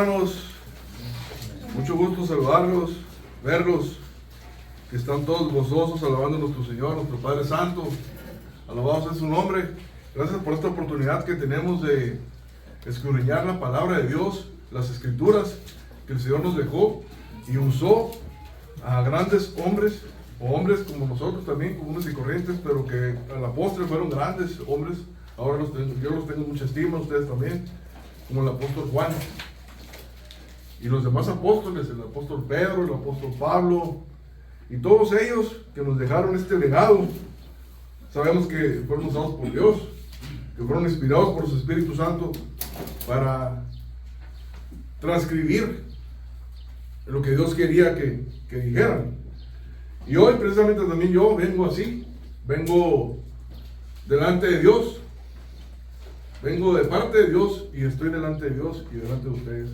hermanos, mucho gusto saludarlos, verlos, que están todos gozosos alabando a nuestro Señor, nuestro Padre Santo. Alabado sea su nombre. Gracias por esta oportunidad que tenemos de escudriñar la palabra de Dios, las escrituras que el Señor nos dejó y usó a grandes hombres, o hombres como nosotros también, comunes y corrientes, pero que a la postre fueron grandes hombres. Ahora yo los tengo en mucha estima, ustedes también, como el apóstol Juan y los demás apóstoles, el apóstol Pedro, el apóstol Pablo y todos ellos que nos dejaron este legado. Sabemos que fueron usados por Dios, que fueron inspirados por su Espíritu Santo para transcribir lo que Dios quería que dijeran. Y hoy precisamente también yo vengo así, vengo delante de Dios, vengo de parte de Dios y estoy delante de Dios y delante de ustedes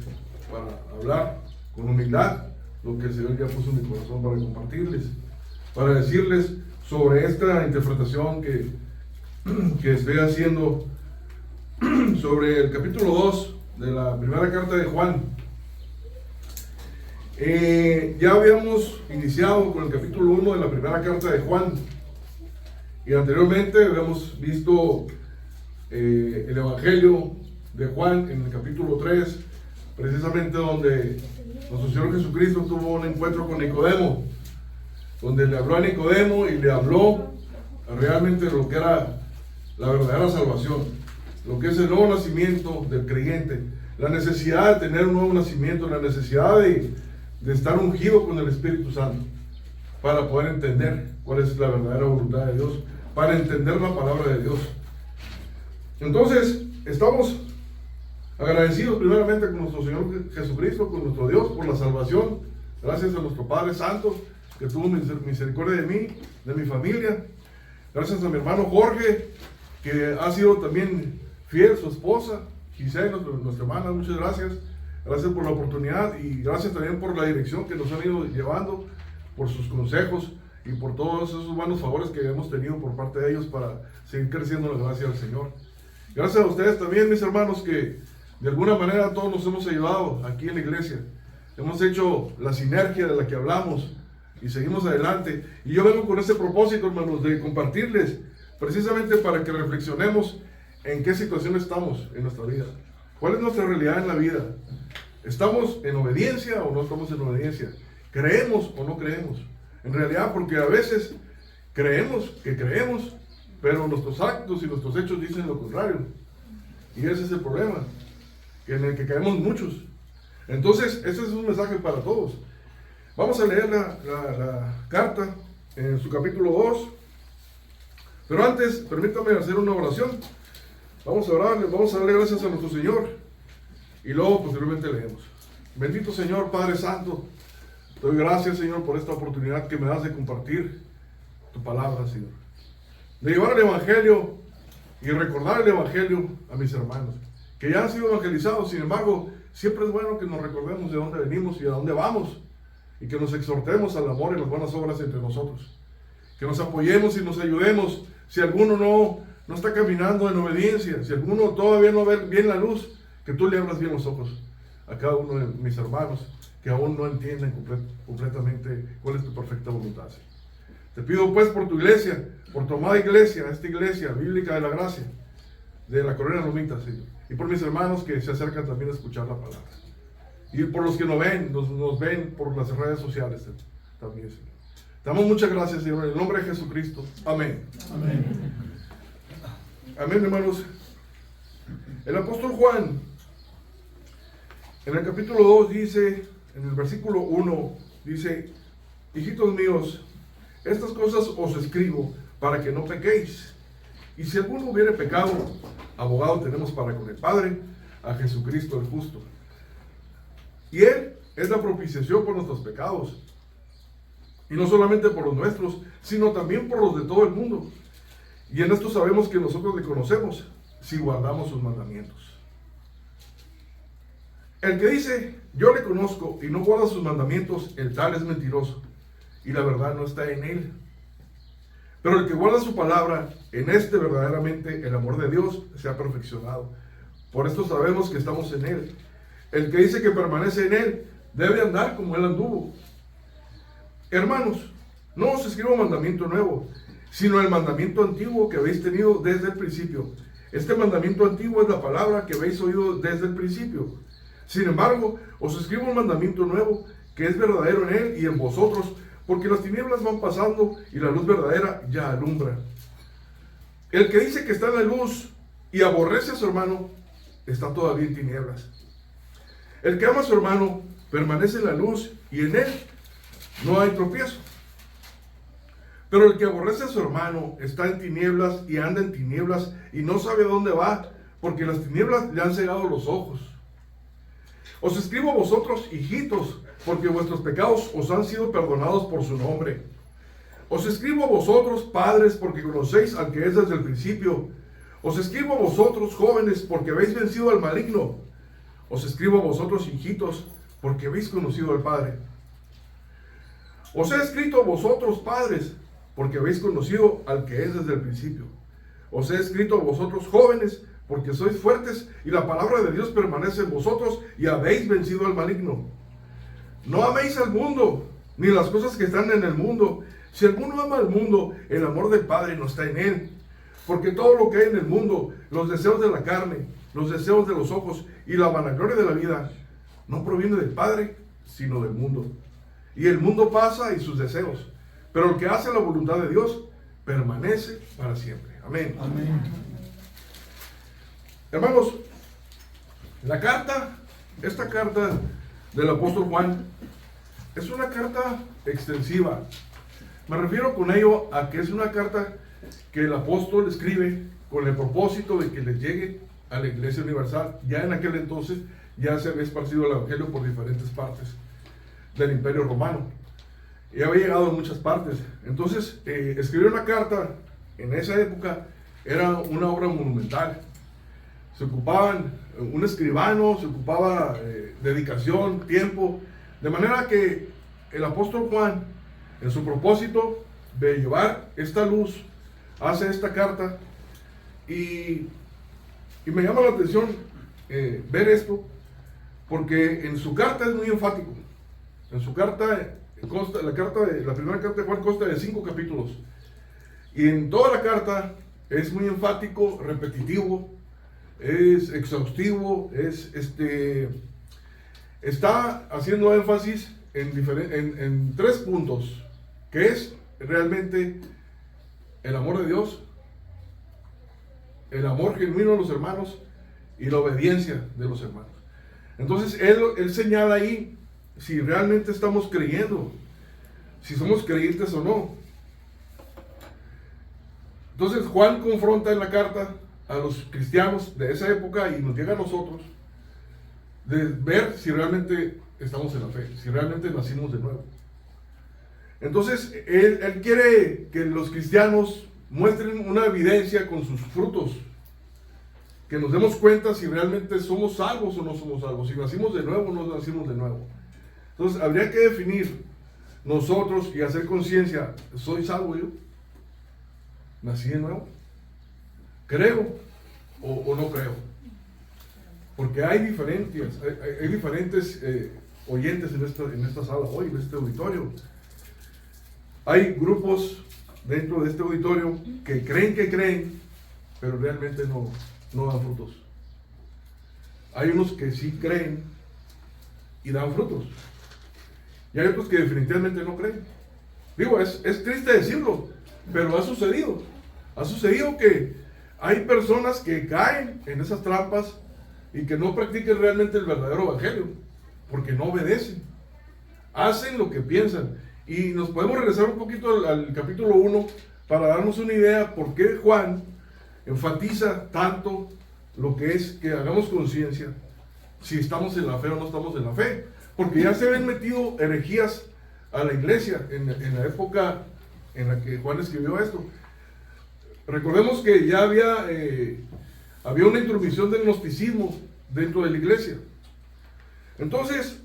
para hablar con humildad lo que el Señor ya puso en mi corazón para compartirles, para decirles sobre esta interpretación que estoy haciendo sobre el capítulo 2 de la primera carta de Juan. Ya habíamos iniciado con el capítulo 1 de la primera carta de Juan y anteriormente habíamos visto el Evangelio de Juan en el capítulo 3, precisamente donde nuestro Señor Jesucristo tuvo un encuentro con Nicodemo, donde le habló a Nicodemo y le habló realmente de lo que era la verdadera salvación, lo que es el nuevo nacimiento del creyente, la necesidad de tener un nuevo nacimiento, la necesidad de estar ungido con el Espíritu Santo para poder entender cuál es la verdadera voluntad de Dios, para entender la palabra de Dios. Entonces, estamos agradecidos primeramente con nuestro Señor Jesucristo, con nuestro Dios, por la salvación. Gracias a nuestro Padre Santo, que tuvo misericordia de mí, de mi familia. Gracias a mi hermano Jorge, que ha sido también fiel, su esposa, Giselle, nuestra hermana, muchas gracias. Gracias por la oportunidad y gracias también por la dirección que nos han ido llevando, por sus consejos y por todos esos buenos favores que hemos tenido por parte de ellos para seguir creciendo en la gracia del Señor. Gracias a ustedes también, mis hermanos, que de alguna manera todos nos hemos ayudado aquí en la iglesia. Hemos hecho la sinergia de la que hablamos y seguimos adelante. Y yo vengo con ese propósito, hermanos, de compartirles precisamente para que reflexionemos en qué situación estamos en nuestra vida. ¿Cuál es nuestra realidad en la vida? ¿Estamos en obediencia o no estamos en obediencia? ¿Creemos o no creemos? En realidad, porque a veces creemos, pero nuestros actos y nuestros hechos dicen lo contrario. Y ese es el problema, en el que caemos muchos. Entonces, ese es un mensaje para todos. Vamos a leer la carta en su capítulo 2. Pero antes, permítame hacer una oración. Vamos a orarle, vamos a darle gracias a nuestro Señor. Y luego posteriormente leemos. Bendito Señor, Padre Santo, te doy gracias, Señor, por esta oportunidad que me das de compartir tu palabra, Señor. De llevar el Evangelio y recordar el Evangelio a mis hermanos, que ya han sido evangelizados. Sin embargo, siempre es bueno que nos recordemos de dónde venimos y a dónde vamos, y que nos exhortemos al amor y las buenas obras entre nosotros. Que nos apoyemos y nos ayudemos. Si alguno no está caminando en obediencia, si alguno todavía no ve bien la luz, que tú le abras bien los ojos a cada uno de mis hermanos que aún no entienden completamente cuál es tu perfecta voluntad. Te pido pues por tu iglesia, por tu amada iglesia, esta iglesia bíblica de la gracia, de la Colonia Lomita, Señor, y por mis hermanos que se acercan también a escuchar la palabra, y por los que nos ven por las redes sociales también, Señor. Te damos muchas gracias, Señor, en el nombre de Jesucristo. Amén. Amén. Amén, hermanos. El apóstol Juan, en el capítulo 2 dice, en el versículo 1, dice: hijitos míos, estas cosas os escribo para que no pequéis. Y si alguno hubiere pecado, abogado tenemos para con el Padre, a Jesucristo el justo. Y Él es la propiciación por nuestros pecados. Y no solamente por los nuestros, sino también por los de todo el mundo. Y en esto sabemos que nosotros le conocemos, si guardamos sus mandamientos. El que dice, yo le conozco, y no guarda sus mandamientos, el tal es mentiroso, y la verdad no está en él. Pero el que guarda su palabra, en este verdaderamente el amor de Dios se ha perfeccionado. Por esto sabemos que estamos en él. El que dice que permanece en él debe andar como él anduvo. Hermanos, no os escribo mandamiento nuevo, sino el mandamiento antiguo que habéis tenido desde el principio. Este mandamiento antiguo es la palabra que habéis oído desde el principio. Sin embargo, os escribo un mandamiento nuevo, que es verdadero en él y en vosotros, porque las tinieblas van pasando y la luz verdadera ya alumbra. El que dice que está en la luz y aborrece a su hermano, está todavía en tinieblas. El que ama a su hermano permanece en la luz y en él no hay tropiezo. Pero el que aborrece a su hermano está en tinieblas y anda en tinieblas y no sabe dónde va, porque las tinieblas le han cegado los ojos. Os escribo a vosotros, hijitos, porque vuestros pecados os han sido perdonados por su nombre. Os escribo a vosotros, padres, porque conocéis al que es desde el principio. Os escribo a vosotros, jóvenes, porque habéis vencido al maligno. Os escribo a vosotros, hijitos, porque habéis conocido al Padre. Os he escrito a vosotros, padres, porque habéis conocido al que es desde el principio. Os he escrito a vosotros, jóvenes, porque sois fuertes y la palabra de Dios permanece en vosotros y habéis vencido al maligno. No améis al mundo, ni las cosas que están en el mundo. Si alguno ama al mundo, el amor del Padre no está en él. Porque todo lo que hay en el mundo, los deseos de la carne, los deseos de los ojos y la vanagloria de la vida, no proviene del Padre, sino del mundo. Y el mundo pasa y sus deseos, pero el que hace la voluntad de Dios permanece para siempre. Amén. Amén. Hermanos, esta carta del apóstol Juan es una carta extensiva. Me refiero con ello a que es una carta que el apóstol escribe con el propósito de que les llegue a la Iglesia Universal. Ya en aquel entonces ya se había esparcido el Evangelio por diferentes partes del Imperio Romano. Y había llegado a muchas partes. Entonces, escribir una carta en esa época era una obra monumental. Se ocupaban un escribano, se ocupaba dedicación, tiempo. De manera que el apóstol Juan, en su propósito de llevar esta luz, hace esta carta. Y me llama la atención ver esto, porque en su carta es muy enfático. En su carta consta, la primera carta de Juan consta de 5 capítulos. Y en toda la carta es muy enfático, repetitivo, es exhaustivo, está haciendo énfasis en 3 puntos, que es realmente el amor de Dios, el amor genuino de los hermanos y la obediencia de los hermanos. Entonces él señala ahí si realmente estamos creyendo, si somos creyentes o no. Entonces Juan confronta en la carta a los cristianos de esa época y nos llega a nosotros de ver si realmente estamos en la fe, si realmente nacimos de nuevo. Entonces él quiere que los cristianos muestren una evidencia con sus frutos, que nos demos cuenta si realmente somos salvos o no somos salvos, si nacimos de nuevo o no nacimos de nuevo. Entonces habría que definir nosotros y hacer conciencia: ¿soy salvo yo? ¿Nací de nuevo? ¿Creo o no creo? Porque hay diferentes oyentes en esta sala hoy, en este auditorio. Hay grupos dentro de este auditorio que creen, pero realmente no dan frutos. Hay unos que sí creen y dan frutos. Y hay otros que definitivamente no creen. Digo, es triste decirlo, pero ha sucedido. Ha sucedido que hay personas que caen en esas trampas y que no practican realmente el verdadero evangelio, porque no obedecen. Hacen lo que piensan. Y nos podemos regresar un poquito al capítulo 1 para darnos una idea por qué Juan enfatiza tanto lo que es que hagamos conciencia si estamos en la fe o no estamos en la fe. Porque ya se habían metido herejías a la iglesia en la época en la que Juan escribió esto. Recordemos que ya había una intromisión del gnosticismo dentro de la iglesia. Entonces,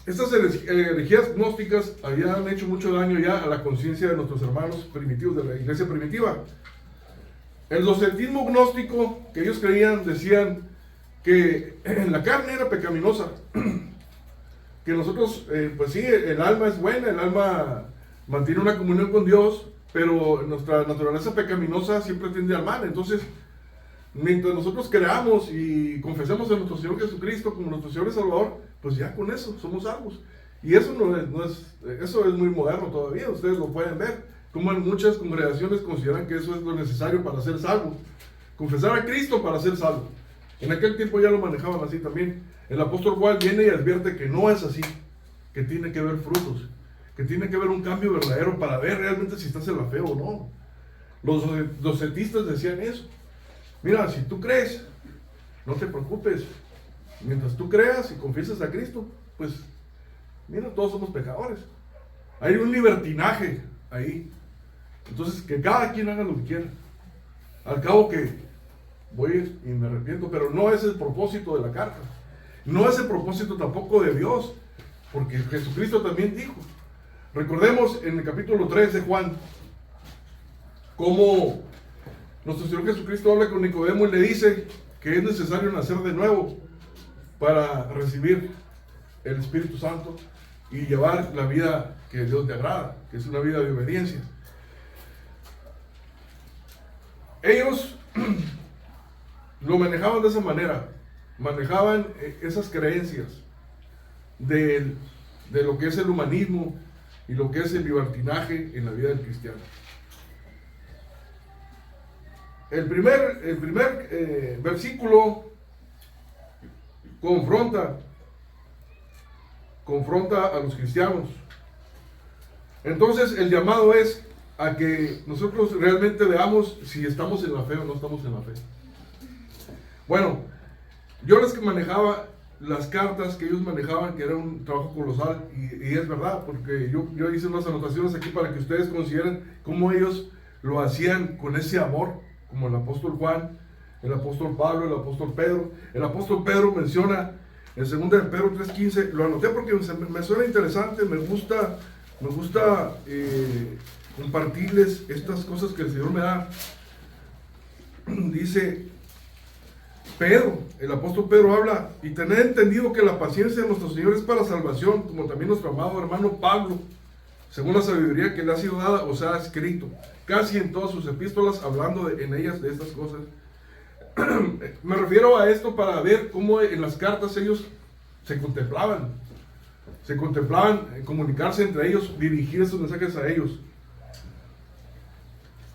estas herejías gnósticas habían hecho mucho daño ya a la conciencia de nuestros hermanos primitivos, de la iglesia primitiva. El docetismo gnóstico que ellos creían decían que la carne era pecaminosa, que nosotros, pues sí, el alma es buena, el alma mantiene una comunión con Dios, pero nuestra naturaleza pecaminosa siempre tiende al mal. Entonces, mientras nosotros creamos y confesemos a nuestro Señor Jesucristo como nuestro Señor y Salvador, pues ya con eso somos salvos. Y eso eso es muy moderno todavía, ustedes lo pueden ver, como en muchas congregaciones consideran que eso es lo necesario para ser salvo. Confesar a Cristo para ser salvo. En aquel tiempo ya lo manejaban así también. El apóstol Juan viene y advierte que no es así, que tiene que haber frutos, que tiene que haber un cambio verdadero para ver realmente si estás en la fe o no. Los docetistas decían eso. Mira, si tú crees, no te preocupes. Mientras tú creas y confieses a Cristo, pues, mira, todos somos pecadores. Hay un libertinaje ahí. Entonces, que cada quien haga lo que quiera. Al cabo que voy y me arrepiento, pero no es el propósito de la carta. No es el propósito tampoco de Dios, porque Jesucristo también dijo. Recordemos en el capítulo 3 de Juan, cómo nuestro Señor Jesucristo habla con Nicodemo y le dice que es necesario nacer de nuevo para recibir el Espíritu Santo y llevar la vida que Dios te agrada, que es una vida de obediencia. Ellos lo manejaban de esa manera, manejaban esas creencias de lo que es el humanismo y lo que es el libertinaje en la vida del cristiano. El primer versículo confronta a los cristianos. Entonces el llamado es a que nosotros realmente veamos si estamos en la fe o no estamos en la fe. Bueno, yo les manejaba las cartas que ellos manejaban, que era un trabajo colosal, y es verdad, porque yo hice unas anotaciones aquí para que ustedes consideren cómo ellos lo hacían con ese amor, como el apóstol Juan, el apóstol Pablo, el apóstol Pedro. El apóstol Pedro menciona en 2 de Pedro 3:15, lo anoté porque me suena interesante, me gusta compartirles estas cosas que el Señor me da. Dice Pedro, el apóstol Pedro habla, y tener entendido que la paciencia de nuestro Señor es para salvación, como también nuestro amado hermano Pablo, según la sabiduría que le ha sido dada, os ha escrito, casi en todas sus epístolas, hablando en ellas de estas cosas. Me refiero a esto para ver cómo en las cartas ellos se contemplaban comunicarse entre ellos, dirigir esos mensajes a ellos.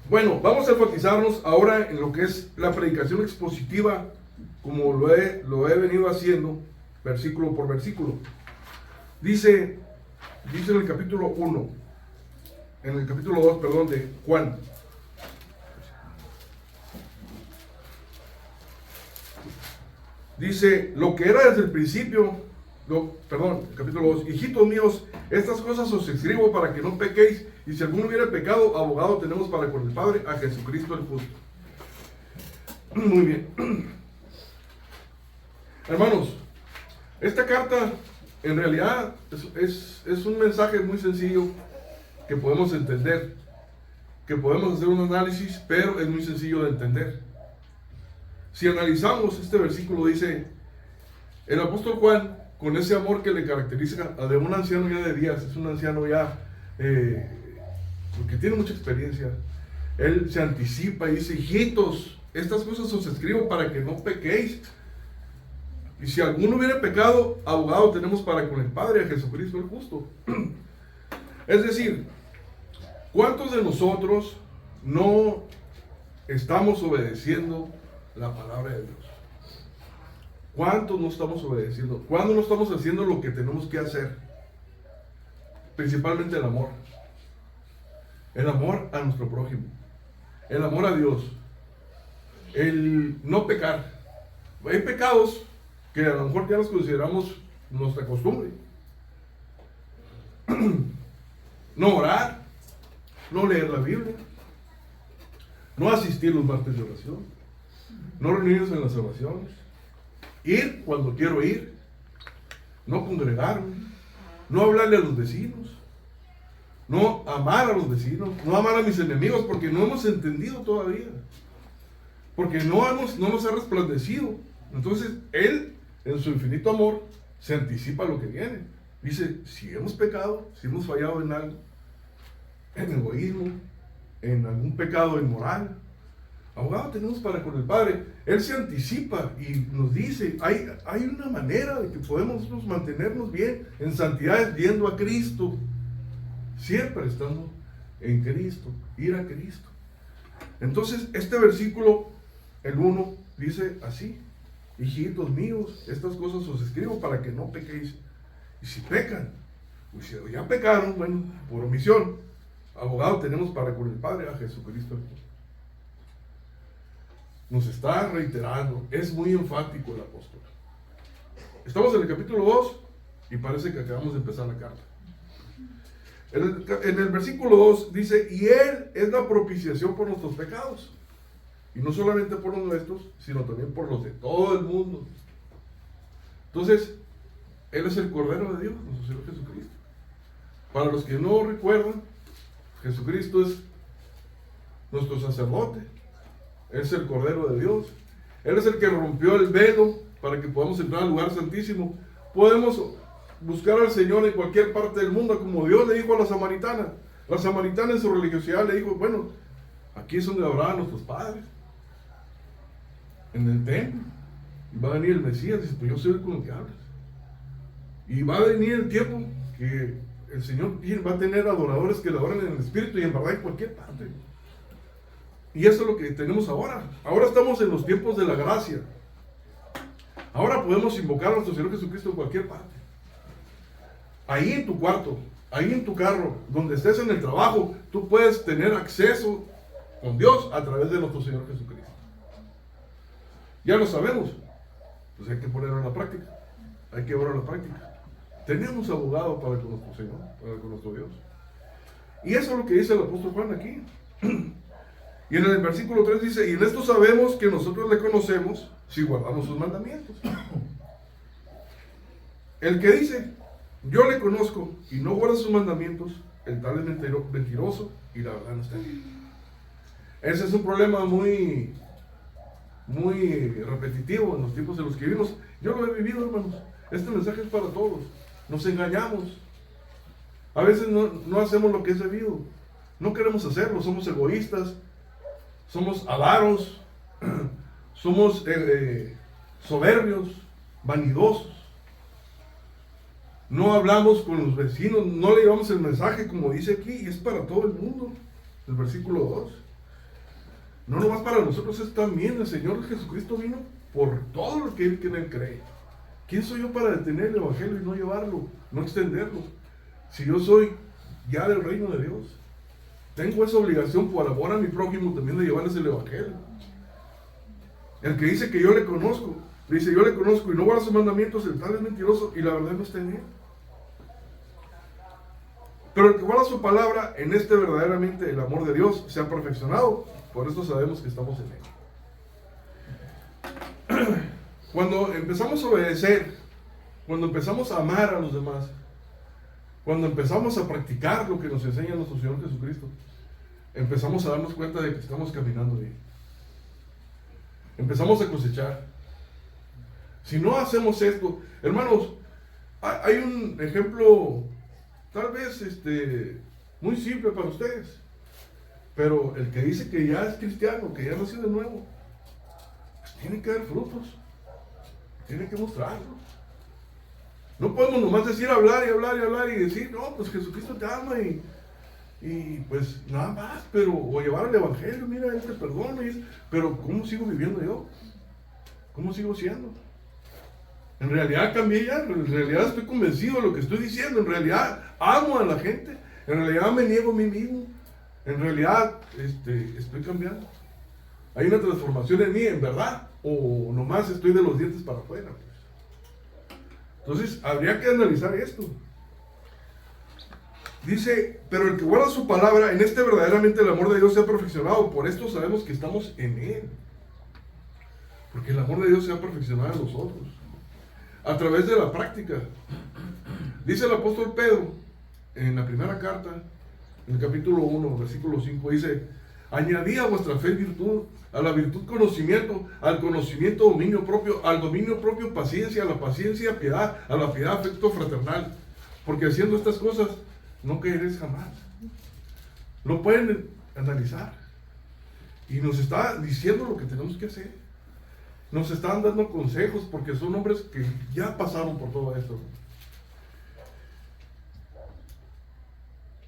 Bueno, vamos a enfatizarnos ahora en lo que es la predicación expositiva, como lo he venido haciendo, versículo por versículo. Dice en el capítulo 1, en el capítulo 2, perdón, de Juan. Dice, lo que era desde el principio, capítulo 2, hijitos míos, estas cosas os escribo para que no pequéis, y si alguno hubiera pecado, abogado tenemos para con el Padre, a Jesucristo el justo. Muy bien. Hermanos, esta carta en realidad es un mensaje muy sencillo que podemos entender, que podemos hacer un análisis, pero es muy sencillo de entender. Si analizamos este versículo, dice el apóstol Juan, con ese amor que le caracteriza de un anciano ya de días, es un anciano ya porque tiene mucha experiencia, él se anticipa y dice, hijitos, estas cosas os escribo para que no pequéis, y si alguno hubiera pecado, abogado tenemos para con el Padre, a Jesucristo el justo. Es decir, ¿cuántos de nosotros no estamos obedeciendo la palabra de Dios? ¿Cuántos no estamos obedeciendo? ¿Cuándo no estamos haciendo lo que tenemos que hacer? Principalmente el amor. El amor a nuestro prójimo. El amor a Dios. El no pecar. Hay pecados que a lo mejor ya los consideramos nuestra costumbre. No orar. No leer la Biblia. No asistir los martes de oración. No reunirnos en las oraciones. Ir cuando quiero ir, no congregarme, no hablarle a los vecinos, no amar a los vecinos, no amar a mis enemigos, porque no hemos entendido todavía, porque no nos ha resplandecido Entonces, Él, en su infinito amor, se anticipa a lo que viene. Dice, si hemos pecado, si hemos fallado en algo, en egoísmo, en algún pecado inmoral, abogado tenemos para con el Padre. Él se anticipa y nos dice, hay una manera de que podemos nosotros mantenernos bien, en santidad, yendo a Cristo, siempre estando en Cristo, ir a Cristo. Entonces, este versículo, el 1, dice así: hijitos míos, estas cosas os escribo para que no pequéis. Y si pecan, pues si ya pecaron, bueno, por omisión, abogado tenemos para con el Padre, a Jesucristo. Nos está reiterando, es muy enfático el apóstol. Estamos en el capítulo 2 y parece que acabamos de empezar la carta. En el versículo 2 dice, y Él es la propiciación por nuestros pecados. Y no solamente por los nuestros, sino también por los de todo el mundo. Entonces, Él es el Cordero de Dios, nuestro Señor Jesucristo. Para los que no recuerdan, Jesucristo es nuestro sacerdote. Él es el Cordero de Dios. Él es el que rompió el velo para que podamos entrar al lugar santísimo. Podemos buscar al Señor en cualquier parte del mundo, como Dios le dijo a la samaritana. La samaritana en su religiosidad le dijo, bueno, aquí es donde adoraban nuestros padres, en el templo. Y va a venir el Mesías, dice, pues yo soy con el que hablas. Y va a venir el tiempo que el Señor va a tener adoradores que le adoran en el Espíritu y en verdad en cualquier parte. Y eso es lo que tenemos ahora. Ahora estamos en los tiempos de la gracia. Ahora podemos invocar a nuestro Señor Jesucristo en cualquier parte. Ahí en tu cuarto, ahí en tu carro, donde estés en el trabajo, tú puedes tener acceso con Dios a través de nuestro Señor Jesucristo. Ya lo sabemos, pues hay que ponerlo en la práctica, hay que llevarlo a la práctica. Tenemos abogado para con nuestro Señor, para con nuestro Dios. Y eso es lo que dice el apóstol Juan aquí. Y en el versículo 3 dice, y en esto sabemos que nosotros le conocemos si guardamos sus mandamientos. El que dice, yo le conozco y no guarda sus mandamientos, el tal es mentiroso y la verdad no está en él. Ese es un problema muy repetitivo en los tiempos en los que vivimos. Yo lo he vivido, hermanos. Este mensaje es para todos. Nos engañamos. A veces no hacemos lo que es debido. No queremos hacerlo, somos egoístas, somos avaros, somos soberbios, vanidosos. No hablamos con los vecinos, no le llevamos el mensaje como dice aquí, y es para todo el mundo. El versículo 2. No nomás para nosotros, es también el Señor Jesucristo vino por todo lo que Él cree. ¿Quién soy yo para detener el Evangelio y no llevarlo, no extenderlo? Si yo soy ya del reino de Dios, tengo esa obligación por amor a mi prójimo también de llevarles el Evangelio. El que dice que yo le conozco, dice yo le conozco y no guarda sus mandamientos, el tal es mentiroso y la verdad no está en él. Pero el que guarda su palabra, en este verdaderamente el amor de Dios se ha perfeccionado. Por eso sabemos que estamos en él. Cuando empezamos a obedecer, cuando empezamos a amar a los demás, cuando empezamos a practicar lo que nos enseña nuestro Señor Jesucristo, empezamos a darnos cuenta de que estamos caminando bien. Empezamos a cosechar. Si no hacemos esto, hermanos, hay un ejemplo tal vez muy simple para ustedes, pero el que dice que ya es cristiano, que ya nació de nuevo, pues tiene que dar frutos, tiene que mostrarlo. No podemos nomás decir hablar y hablar y hablar y decir, no, pues Jesucristo te ama y pues nada más, pero, o llevar el Evangelio, mira, Él te perdona, pero ¿cómo sigo viviendo yo? ¿Cómo sigo siendo? En realidad cambié ya, en realidad estoy convencido de lo que estoy diciendo, en realidad amo a la gente, en realidad me niego a mí mismo, en realidad estoy cambiando. Hay una transformación en mí, en verdad, o nomás estoy de los dientes para afuera. Entonces, habría que analizar esto. Dice, pero el que guarda su palabra, en este verdaderamente el amor de Dios se ha perfeccionado. Por esto sabemos que estamos en Él. Porque el amor de Dios se ha perfeccionado en nosotros. A través de la práctica. Dice el apóstol Pedro, en la primera carta, en el capítulo 1, versículo 5, dice, Añadid a vuestra fe virtud, a la virtud conocimiento, al conocimiento dominio propio, al dominio propio paciencia, a la paciencia piedad, a la piedad afecto fraternal. Porque haciendo estas cosas no caeréis jamás. Lo pueden analizar. Y nos está diciendo lo que tenemos que hacer. Nos están dando consejos porque son hombres que ya pasaron por todo esto.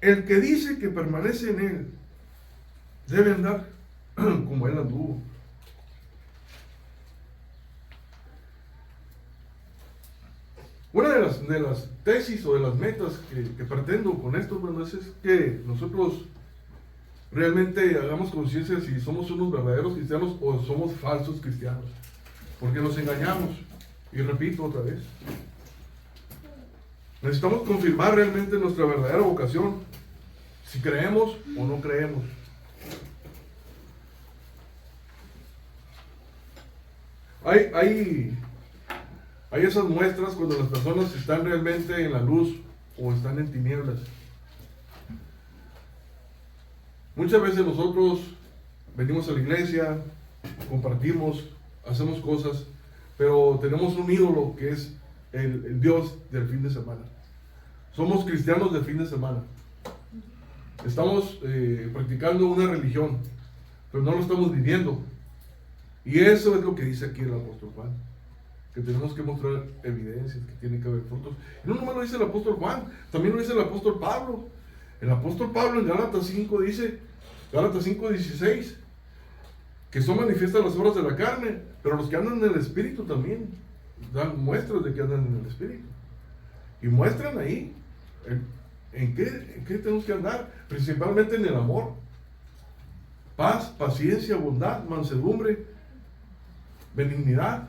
El que dice que permanece en él debe andar como él anduvo. Una de las tesis o de las metas que pretendo con esto, bueno, es que nosotros realmente hagamos conciencia si somos unos verdaderos cristianos o somos falsos cristianos. Porque nos engañamos. Y repito otra vez. Necesitamos confirmar realmente nuestra verdadera vocación. Si creemos o no creemos. Hay esas muestras cuando las personas están realmente en la luz o están en tinieblas. Muchas veces nosotros venimos a la iglesia, compartimos, hacemos cosas, pero tenemos un ídolo que es el Dios del fin de semana. Somos cristianos del fin de semana. Estamos practicando una religión, pero no lo estamos viviendo. Y eso es lo que dice aquí el apóstol Juan, que tenemos que mostrar evidencias, que tiene que haber frutos. Y no nomás lo dice el apóstol Juan, también lo dice el apóstol Pablo. El apóstol Pablo en Gálatas 5 dice, Gálatas 5:16, que son manifiestas las obras de la carne, pero los que andan en el Espíritu también dan muestras de que andan en el Espíritu. Y muestran ahí en qué tenemos que andar, principalmente en el amor. Paz, paciencia, bondad, mansedumbre, benignidad,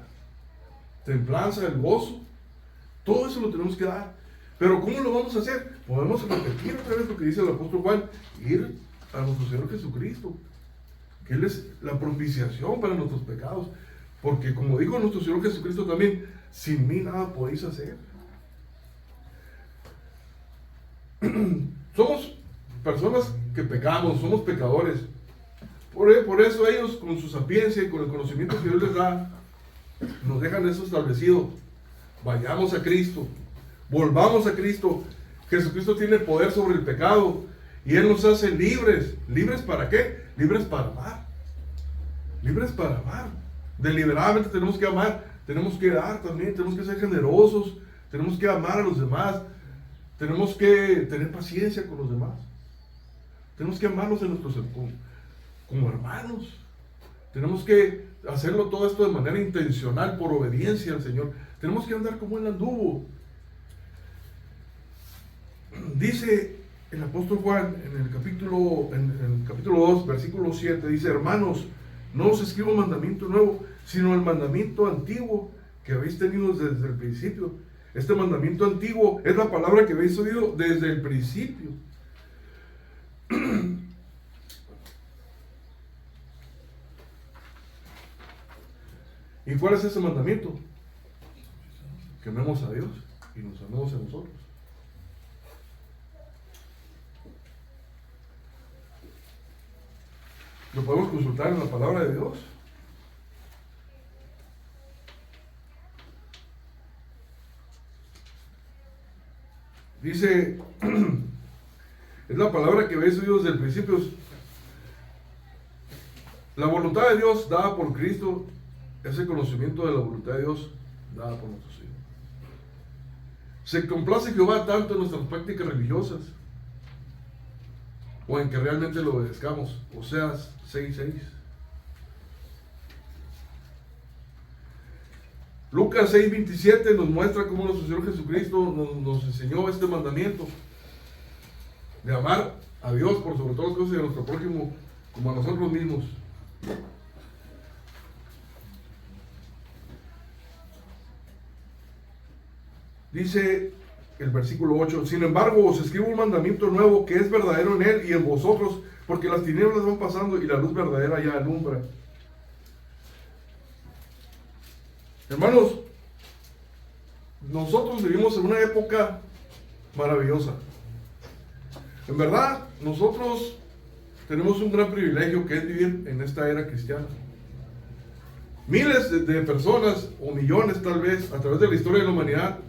templanza, el gozo. Todo eso lo tenemos que dar. Pero ¿cómo lo vamos a hacer? Podemos repetir otra vez lo que dice el apóstol Juan, ir a nuestro Señor Jesucristo, que Él es la propiciación para nuestros pecados. Porque como dijo nuestro Señor Jesucristo también, sin mí nada podéis hacer. Somos personas que pecamos, somos pecadores. Por eso ellos, con su sapiencia y con el conocimiento que Dios les da, nos dejan eso establecido. Vayamos a Cristo, volvamos a Cristo. Jesucristo tiene poder sobre el pecado y Él nos hace libres. ¿Libres para qué? Libres para amar. Libres para amar. Deliberadamente tenemos que amar, tenemos que dar también, tenemos que ser generosos, tenemos que amar a los demás, tenemos que tener paciencia con los demás. Tenemos que amarnos como hermanos. Tenemos que hacerlo todo esto de manera intencional, por obediencia al Señor. Tenemos que andar como Él anduvo. Dice el apóstol Juan en el capítulo 2, versículo 7, dice: hermanos, no os escribo un mandamiento nuevo, sino el mandamiento antiguo que habéis tenido desde el principio. Este mandamiento antiguo es la palabra que habéis oído desde el principio. ¿Y cuál es ese mandamiento? Que amemos a Dios y nos amemos a nosotros. Lo podemos consultar en la palabra de Dios. Dice, es la palabra que habéis oído desde el principio. La voluntad de Dios dada por Cristo es el conocimiento de la voluntad de Dios dada por nuestros hijos. Se complace Jehová tanto en nuestras prácticas religiosas o en que realmente lo obedezcamos. Oseas 6:6. Lucas 6:27 nos muestra cómo nuestro Señor Jesucristo nos enseñó este mandamiento de amar a Dios por sobre todas las cosas y a nuestro prójimo como a nosotros mismos. Dice el versículo 8: sin embargo os escribo un mandamiento nuevo que es verdadero en Él y en vosotros, porque las tinieblas van pasando y la luz verdadera ya alumbra. Hermanos, nosotros vivimos en una época maravillosa. En verdad, nosotros tenemos un gran privilegio que es vivir en esta era cristiana. Miles de personas, o millones tal vez, a través de la historia de la humanidad,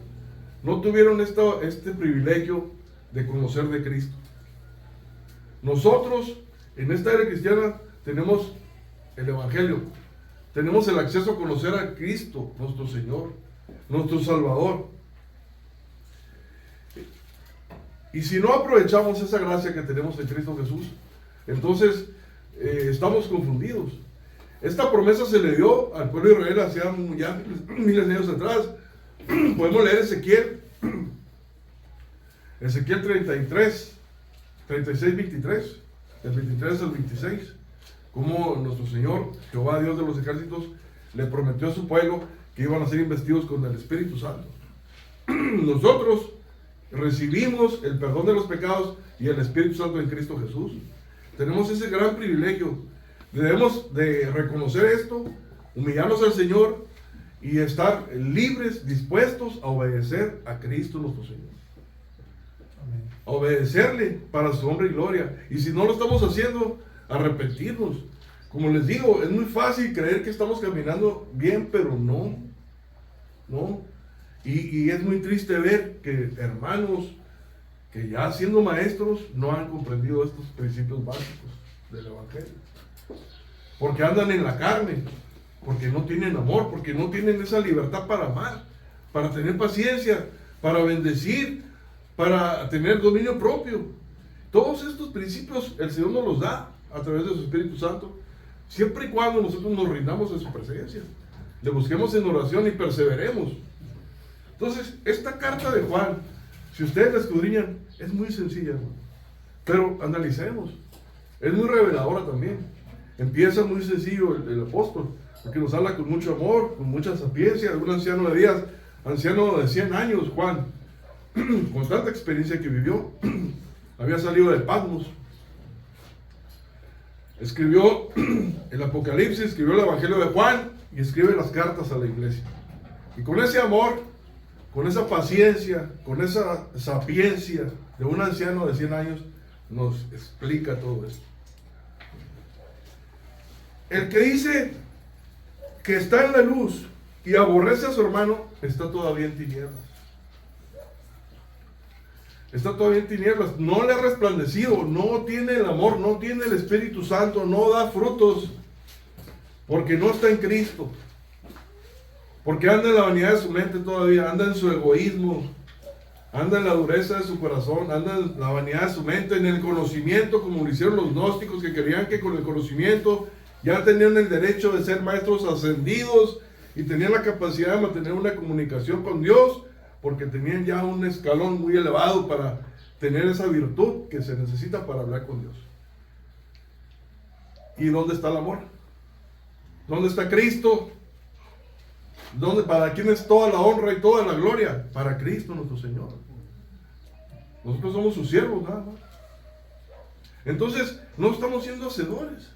no tuvieron este privilegio de conocer de Cristo. Nosotros, en esta era cristiana, tenemos el Evangelio. Tenemos el acceso a conocer a Cristo, nuestro Señor, nuestro Salvador. Y si no aprovechamos esa gracia que tenemos en Cristo Jesús, entonces estamos confundidos. Esta promesa se le dio al pueblo de Israel hace ya miles de años atrás. Podemos leer Ezequiel 33, 36, 23, del 23 al 26, como nuestro Señor, Jehová Dios de los ejércitos, le prometió a su pueblo que iban a ser investidos con el Espíritu Santo. Nosotros recibimos el perdón de los pecados y el Espíritu Santo en Cristo Jesús. Tenemos ese gran privilegio. Debemos de reconocer esto, humillarnos al Señor y estar libres, dispuestos a obedecer a Cristo nuestro Señor. Amén. A obedecerle para su honra y gloria. Y si no lo estamos haciendo, arrepentirnos. Como les digo, es muy fácil creer que estamos caminando bien, pero no. Y es muy triste ver que hermanos que ya siendo maestros no han comprendido estos principios básicos del Evangelio. Porque andan en la carne, porque no tienen amor, porque no tienen esa libertad para amar, para tener paciencia, para bendecir, para tener dominio propio. Todos estos principios el Señor nos los da a través de su Espíritu Santo, siempre y cuando nosotros nos rindamos en su presencia, le busquemos en oración y perseveremos. Entonces, esta carta de Juan, si ustedes la escudriñan, es muy sencilla, hermano, pero analicemos. Es muy reveladora también. Empieza muy sencillo el apóstol, porque nos habla con mucho amor, con mucha sapiencia, de un anciano de días, anciano de 100 años, Juan, con tanta experiencia que vivió. Había salido de Patmos, escribió el Apocalipsis, escribió el Evangelio de Juan y escribe las cartas a la iglesia. Y con ese amor, con esa paciencia, con esa sapiencia de un anciano de 100 años, nos explica todo esto. El que dice que está en la luz y aborrece a su hermano, está todavía en tinieblas. Está todavía en tinieblas, no le ha resplandecido, no tiene el amor, no tiene el Espíritu Santo, no da frutos, porque no está en Cristo. Porque anda en la vanidad de su mente todavía, anda en su egoísmo, anda en la dureza de su corazón, anda en la vanidad de su mente, en el conocimiento, como lo hicieron los gnósticos, que creían que con el conocimiento ya tenían el derecho de ser maestros ascendidos y tenían la capacidad de mantener una comunicación con Dios, porque tenían ya un escalón muy elevado para tener esa virtud que se necesita para hablar con Dios. ¿Y dónde está el amor? ¿Dónde está Cristo? ¿Para quién es toda la honra y toda la gloria? Para Cristo nuestro Señor. Nosotros somos sus siervos nada más. Entonces no estamos siendo hacedores.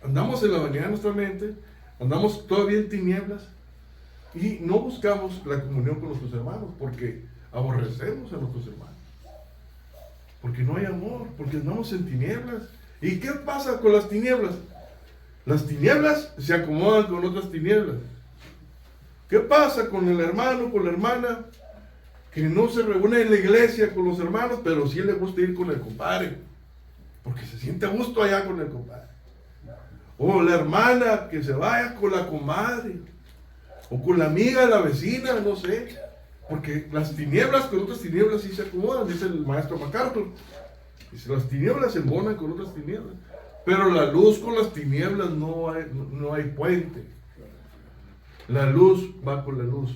Andamos en la vanidad de nuestra mente, andamos todavía en tinieblas y no buscamos la comunión con nuestros hermanos porque aborrecemos a nuestros hermanos, porque no hay amor, porque andamos en tinieblas. ¿Y qué pasa con las tinieblas? Las tinieblas se acomodan con otras tinieblas. ¿Qué pasa con el hermano, con la hermana que no se reúne en la iglesia con los hermanos, pero sí le gusta ir con el compadre, porque se siente a gusto allá con el compadre? O la hermana que se vaya con la comadre, o con la amiga de la vecina, no sé. Porque las tinieblas con otras tinieblas sí se acomodan, dice el maestro MacArthur. Dice, las tinieblas se embonan con otras tinieblas. Pero la luz con las tinieblas no hay puente. La luz va con la luz.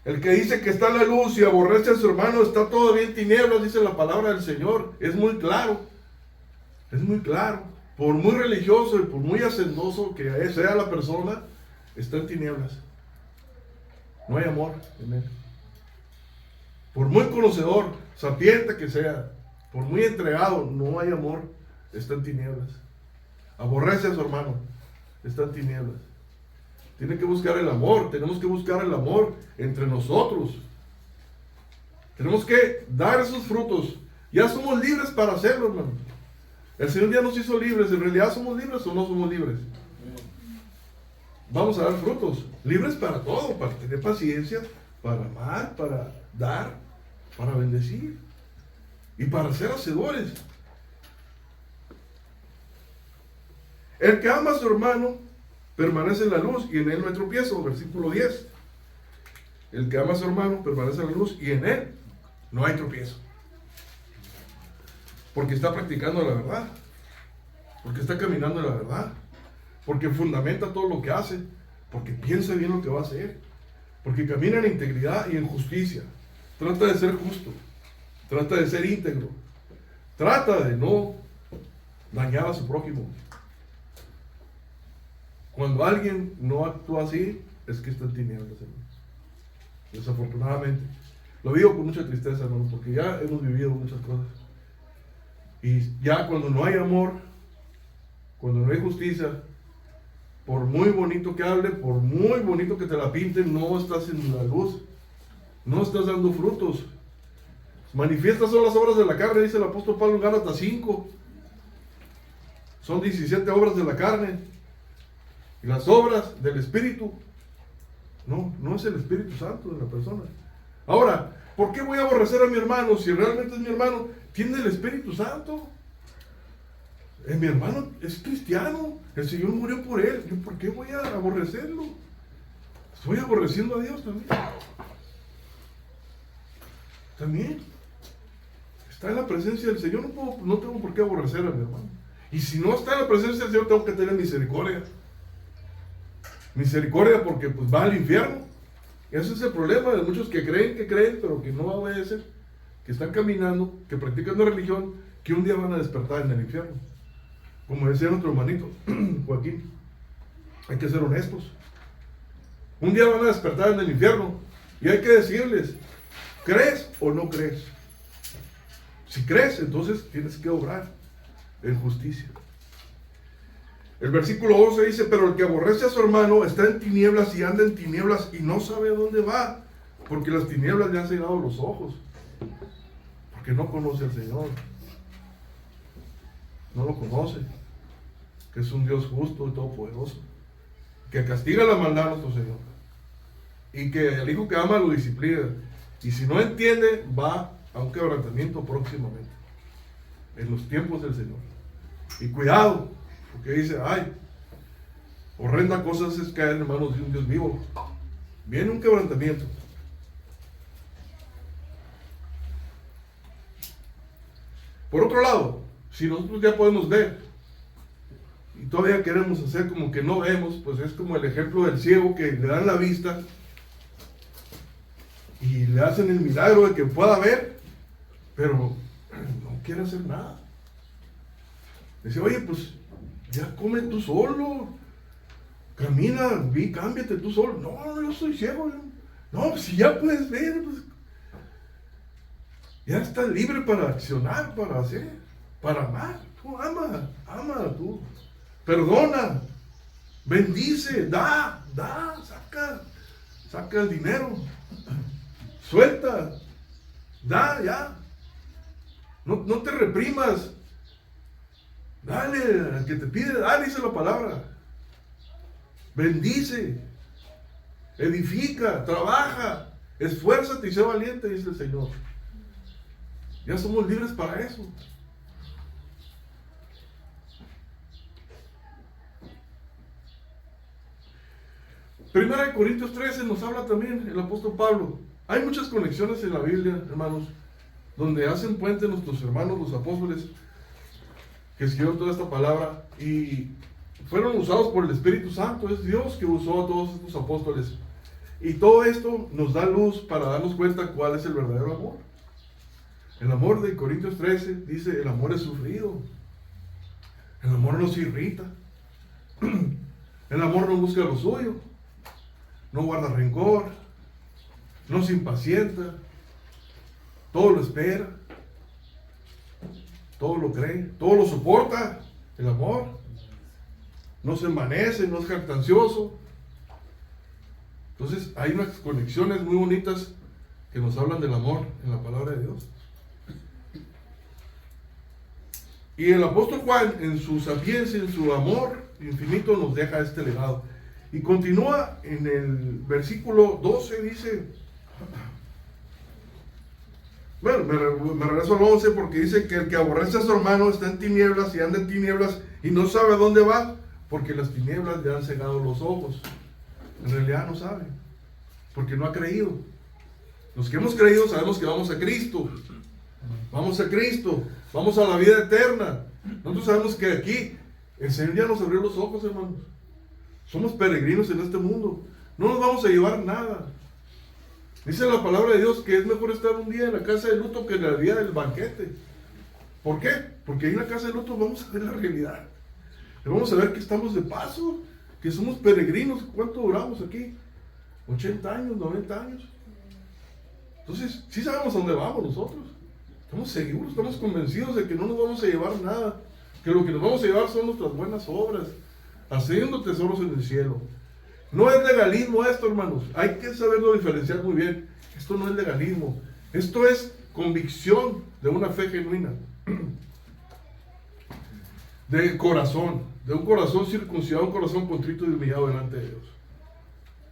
El que dice que está en la luz y aborrece a su hermano está todavía en tinieblas, dice la palabra del Señor. Es muy claro. Es muy claro. Por muy religioso y por muy hacendoso que sea la persona, está en tinieblas. No hay amor en él. Por muy conocedor, sapiente que sea, por muy entregado, no hay amor, está en tinieblas. Aborrece a su hermano, está en tinieblas. Tiene que buscar el amor, tenemos que buscar el amor entre nosotros. Tenemos que dar esos frutos Ya somos libres para hacerlo, hermano. El Señor ya nos hizo libres. ¿En realidad somos libres o no somos libres? Vamos a dar frutos. Libres para todo, para tener paciencia, para amar, para dar, para bendecir y para ser hacedores. El que ama a su hermano permanece en la luz y en él no hay tropiezo. Versículo 10. El que ama a su hermano permanece en la luz y en él no hay tropiezo. Porque está practicando la verdad. Porque está caminando en la verdad. Porque fundamenta todo lo que hace. Porque piensa bien lo que va a hacer. Porque camina en integridad y en justicia. Trata de ser justo. Trata de ser íntegro. Trata de no dañar a su prójimo. Cuando alguien no actúa así, es que está en tinieblas, hermanos. Desafortunadamente. Lo digo con mucha tristeza, hermanos, porque ya hemos vivido muchas cosas. Y ya cuando no hay amor, cuando no hay justicia, por muy bonito que hable, por muy bonito que te la pinten, no estás en la luz. No estás dando frutos. Manifiestas son las obras de la carne, dice el apóstol Pablo en Gálatas 5. Son 17 obras de la carne. Y las obras del Espíritu, no es el Espíritu Santo de la persona. Ahora, ¿por qué voy a aborrecer a mi hermano si realmente es mi hermano? Tiene el Espíritu Santo. Mi hermano es cristiano. El Señor murió por él. ¿Yo por qué voy a aborrecerlo? Estoy aborreciendo a Dios también. También. Está en la presencia del Señor. No tengo por qué aborrecer a mi hermano. Y si no está en la presencia del Señor, tengo que tener misericordia. Misericordia porque pues va al infierno. Ese es el problema de muchos que creen, pero que no obedecen, que están caminando, que practican la religión, que un día van a despertar en el infierno. Como decía nuestro hermanito Joaquín, hay que ser honestos. Un día van a despertar en el infierno y hay que decirles, ¿crees o no crees? Si crees, entonces tienes que obrar en justicia. El versículo 11 dice, pero el que aborrece a su hermano está en tinieblas y anda en tinieblas y no sabe a dónde va, porque las tinieblas le han cegado los ojos, porque no conoce al Señor, no lo conoce, que es un Dios justo y todopoderoso, que castiga la maldad a nuestro Señor, y que el hijo que ama lo disciplina, y si no entiende, va a un quebrantamiento próximamente, en los tiempos del Señor. Y cuidado, porque dice, ay, horrenda cosa es caer en manos de un Dios vivo. Viene un quebrantamiento. Por otro lado, si nosotros ya podemos ver y todavía queremos hacer como que no vemos, pues es como el ejemplo del ciego que le dan la vista y le hacen el milagro de que pueda ver, pero no quiere hacer nada. Dice, oye, pues ya come tú solo, camina, cámbiate tú solo. No, yo soy ciego. No, pues si ya puedes ver, pues ya estás libre para accionar, para hacer, para amar. Tú ama tú. Perdona, bendice, da, saca el dinero, suelta, da, ya. No te reprimas. Dale, al que te pide, dale, dice la palabra. Bendice, edifica, trabaja, esfuérzate y sé valiente, dice el Señor. Ya somos libres para eso. Primera de Corintios 13 nos habla también el apóstol Pablo. Hay muchas conexiones en la Biblia, hermanos, donde hacen puente nuestros hermanos, los apóstoles, que escribieron toda esta palabra y fueron usados por el Espíritu Santo. Es Dios que usó a todos estos apóstoles. Y todo esto nos da luz para darnos cuenta cuál es el verdadero amor. El amor de Corintios 13 dice, el amor es sufrido. El amor no se irrita. El amor no busca lo suyo. No guarda rencor. No se impacienta. Todo lo espera. Todo lo cree, todo lo soporta, el amor. No se envanece, no es jactancioso. Entonces hay unas conexiones muy bonitas que nos hablan del amor en la palabra de Dios. Y el apóstol Juan, en su sapiencia, en su amor infinito, nos deja este legado. Y continúa en el versículo 12, dice, bueno, me regreso al 11 porque dice que el que aborrece a su hermano está en tinieblas y anda en tinieblas y no sabe a dónde va, porque las tinieblas le han cegado los ojos. En realidad no sabe, porque no ha creído. Los que hemos creído sabemos que vamos a Cristo. Vamos a Cristo, vamos a la vida eterna. Nosotros sabemos que aquí el Señor ya nos abrió los ojos, hermanos. Somos peregrinos en este mundo. No nos vamos a llevar nada. Dice la palabra de Dios que es mejor estar un día en la casa de luto que en el día del banquete. ¿Por qué? Porque ahí en la casa de luto vamos a ver la realidad. Vamos a ver que estamos de paso, que somos peregrinos. ¿Cuánto duramos aquí? 80 años, 90 años. Entonces, sí sabemos a dónde vamos nosotros. Estamos seguros, estamos convencidos de que no nos vamos a llevar nada. Que lo que nos vamos a llevar son nuestras buenas obras, haciendo tesoros en el cielo. No es legalismo esto, hermanos. Hay que saberlo diferenciar muy bien. Esto no es legalismo. Esto es convicción de una fe genuina. De corazón. De un corazón circuncidado, un corazón contrito y humillado delante de Dios.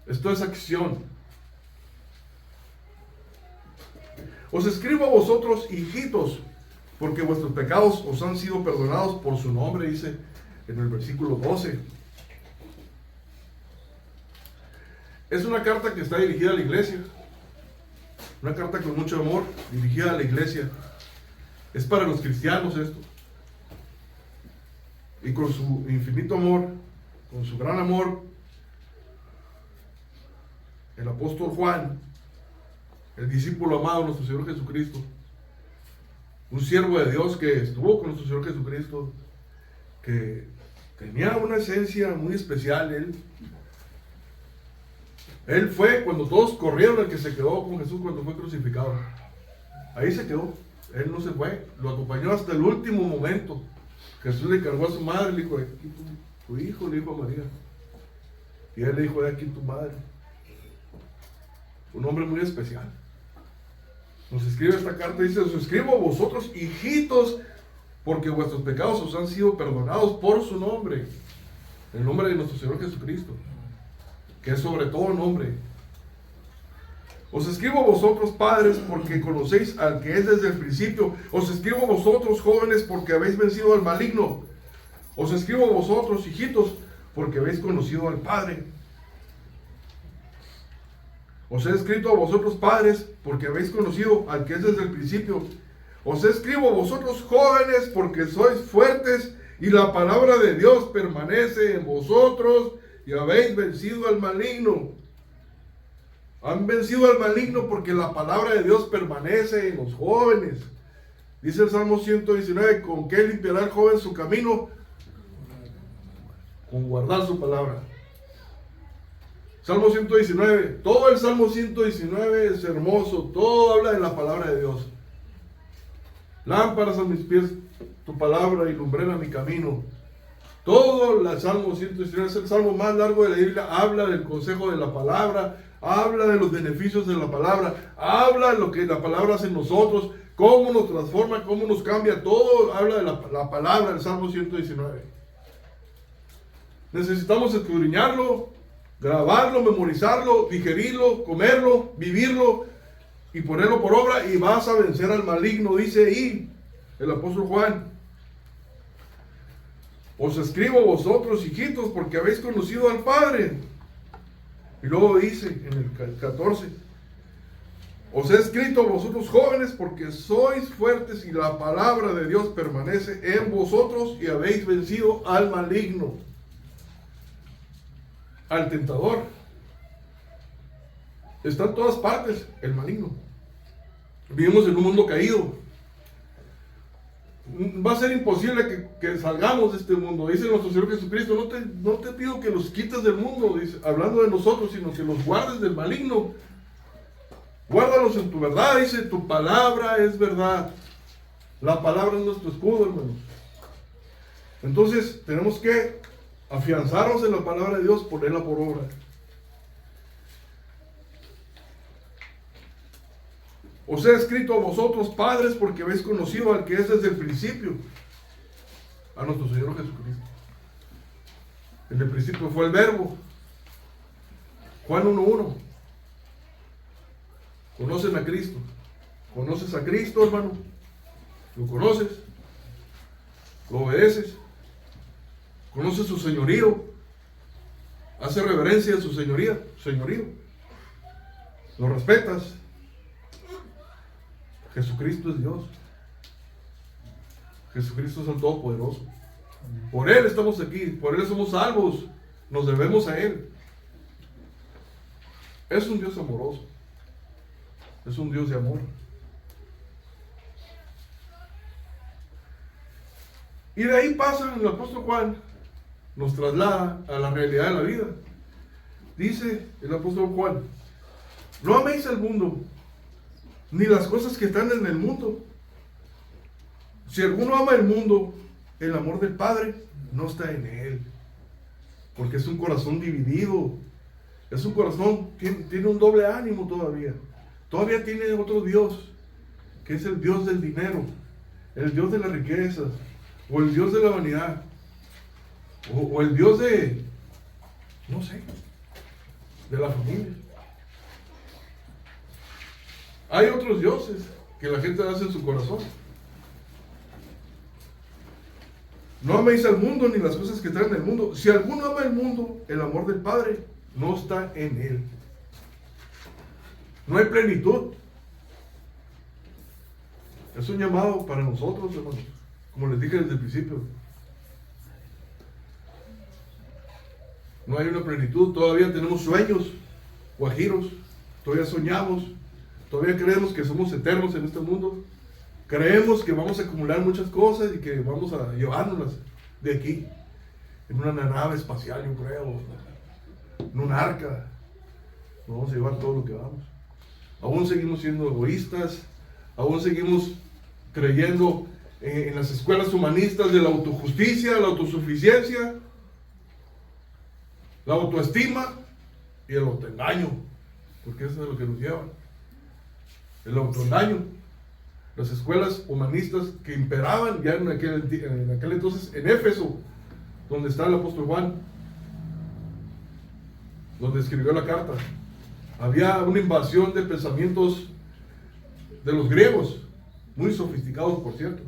Esto es acción. Os escribo a vosotros, hijitos, porque vuestros pecados os han sido perdonados por su nombre, dice en el versículo 12. Es una carta que está dirigida a la iglesia. Una carta con mucho amor, dirigida a la iglesia. Es para los cristianos esto. Y con su infinito amor, con su gran amor, el apóstol Juan, el discípulo amado de nuestro Señor Jesucristo, un siervo de Dios que estuvo con nuestro Señor Jesucristo, que tenía una esencia muy especial. Él fue cuando todos corrieron, el que se quedó con Jesús cuando fue crucificado. Ahí se quedó. Él no se fue. Lo acompañó hasta el último momento. Jesús le cargó a su madre, le dijo, aquí tu hijo, le dijo a María. Y él le dijo, de aquí tu madre. Un hombre muy especial. Nos escribe esta carta, dice, os escribo a vosotros, hijitos, porque vuestros pecados os han sido perdonados por su nombre. El nombre de nuestro Señor Jesucristo, que es sobre todo nombre. Os escribo a vosotros, padres, porque conocéis al que es desde el principio. Os escribo a vosotros, jóvenes, porque habéis vencido al maligno. Os escribo a vosotros, hijitos, porque habéis conocido al Padre. Os he escrito a vosotros, padres, porque habéis conocido al que es desde el principio. Os escribo a vosotros, jóvenes, porque sois fuertes, y la palabra de Dios permanece en vosotros, y habéis vencido al maligno. Han vencido al maligno porque la palabra de Dios permanece en los jóvenes. Dice el Salmo 119, ¿con qué limpiará el joven su camino? Con guardar su palabra. Salmo 119, todo el Salmo 119 es hermoso, todo habla de la palabra de Dios. Lámparas a mis pies, tu palabra y lumbrera mi camino. Todo el Salmo 119 es el salmo más largo de la Biblia, habla del consejo de la palabra, habla de los beneficios de la palabra, habla de lo que la palabra hace en nosotros, cómo nos transforma, cómo nos cambia, todo habla de la palabra del Salmo 119. Necesitamos escudriñarlo, grabarlo, memorizarlo, digerirlo, comerlo, vivirlo y ponerlo por obra y vas a vencer al maligno, dice ahí el apóstol Juan. Os escribo a vosotros, hijitos, porque habéis conocido al Padre. Y luego dice en el 14, os he escrito a vosotros jóvenes porque sois fuertes y la palabra de Dios permanece en vosotros y habéis vencido al maligno, al tentador. Está en todas partes el maligno. Vivimos en un mundo caído. Va a ser imposible que salgamos de este mundo. Dice nuestro Señor Jesucristo, no te pido que los quites del mundo, dice, hablando de nosotros, sino que los guardes del maligno. Guárdalos en tu verdad, dice, tu palabra es verdad. La palabra es nuestro escudo, hermanos. Entonces tenemos que afianzarnos en la palabra de Dios, ponerla por obra. Os he escrito a vosotros, padres, porque habéis conocido al que es desde el principio. a nuestro Señor Jesucristo. En el principio fue el Verbo. Juan 1:1. ¿Conocen a Cristo? ¿Conoces a Cristo, hermano? ¿Lo conoces? ¿Lo obedeces? ¿Conoces su señorío? ¿Hace reverencia a su señorío? ¿Lo respetas? Jesucristo es Dios. Jesucristo es el Todopoderoso. Por Él estamos aquí, por Él somos salvos. Nos debemos a Él. Es un Dios amoroso. Es un Dios de amor. Y de ahí pasa el apóstol Juan, nos traslada a la realidad de la vida. Dice el apóstol Juan: no améis al mundo, ni las cosas que están en el mundo. Si alguno ama el mundo, el amor del Padre no está en él. Porque es un corazón dividido. Es un corazón que tiene un doble ánimo todavía. Todavía tiene otro Dios, que es el Dios del dinero, el Dios de las riquezas, o el Dios de la vanidad, o el Dios de, no sé, de la familia. Hay otros dioses que la gente hace en su corazón. No améis al mundo ni las cosas que traen el mundo. Si alguno ama el mundo, el amor del Padre no está en él. No hay plenitud. Es un llamado para nosotros, hermanos, como les dije desde el principio. No hay una plenitud. Todavía tenemos sueños guajiros. Todavía soñamos. Todavía creemos que somos eternos en este mundo. Creemos que vamos a acumular muchas cosas y que vamos a llevárnoslas de aquí. En una nave espacial, yo creo. En un arca. Nos vamos a llevar todo lo que vamos. Aún seguimos siendo egoístas. Aún seguimos creyendo en las escuelas humanistas de la autojusticia, la autosuficiencia, la autoestima y el autoengaño. Porque eso es lo que nos lleva. El autoengaño. Las escuelas humanistas que imperaban ya en aquel entonces en Éfeso, donde está el apóstol Juan, donde escribió la carta. Había una invasión de pensamientos de los griegos, muy sofisticados por cierto,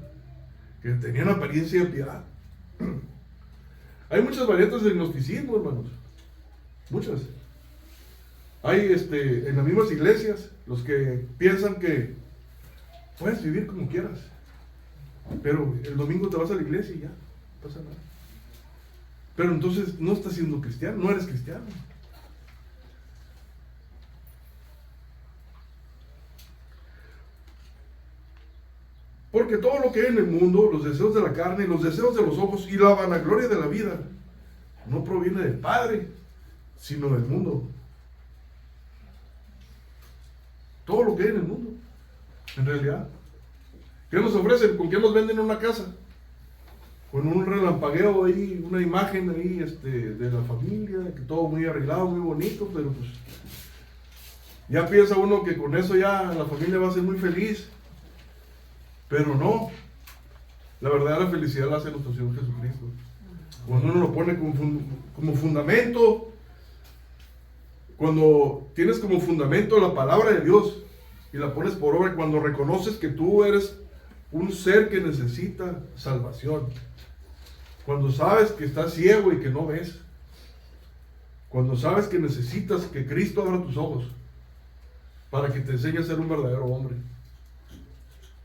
que tenían apariencia de piedad. Hay muchas variantes del gnosticismo, hermanos, muchas. Hay en las mismas iglesias los que piensan que puedes vivir como quieras, pero el domingo te vas a la iglesia y ya, no pasa nada. Pero entonces no estás siendo cristiano, no eres cristiano. Porque todo lo que hay en el mundo, los deseos de la carne, los deseos de los ojos y la vanagloria de la vida, no proviene del Padre, sino del mundo. Todo lo que hay en el mundo, en realidad. ¿Qué nos ofrecen? ¿Con qué nos venden una casa? Con un relampagueo ahí, una imagen ahí de la familia, que todo muy arreglado, muy bonito, pero pues ya piensa uno que con eso ya la familia va a ser muy feliz. Pero no, la verdadera felicidad la hace nuestro Señor Jesucristo. Cuando uno lo pone como fundamento, cuando tienes como fundamento la palabra de Dios y la pones por obra, cuando reconoces que tú eres un ser que necesita salvación, cuando sabes que estás ciego y que no ves, cuando sabes que necesitas que Cristo abra tus ojos para que te enseñe a ser un verdadero hombre,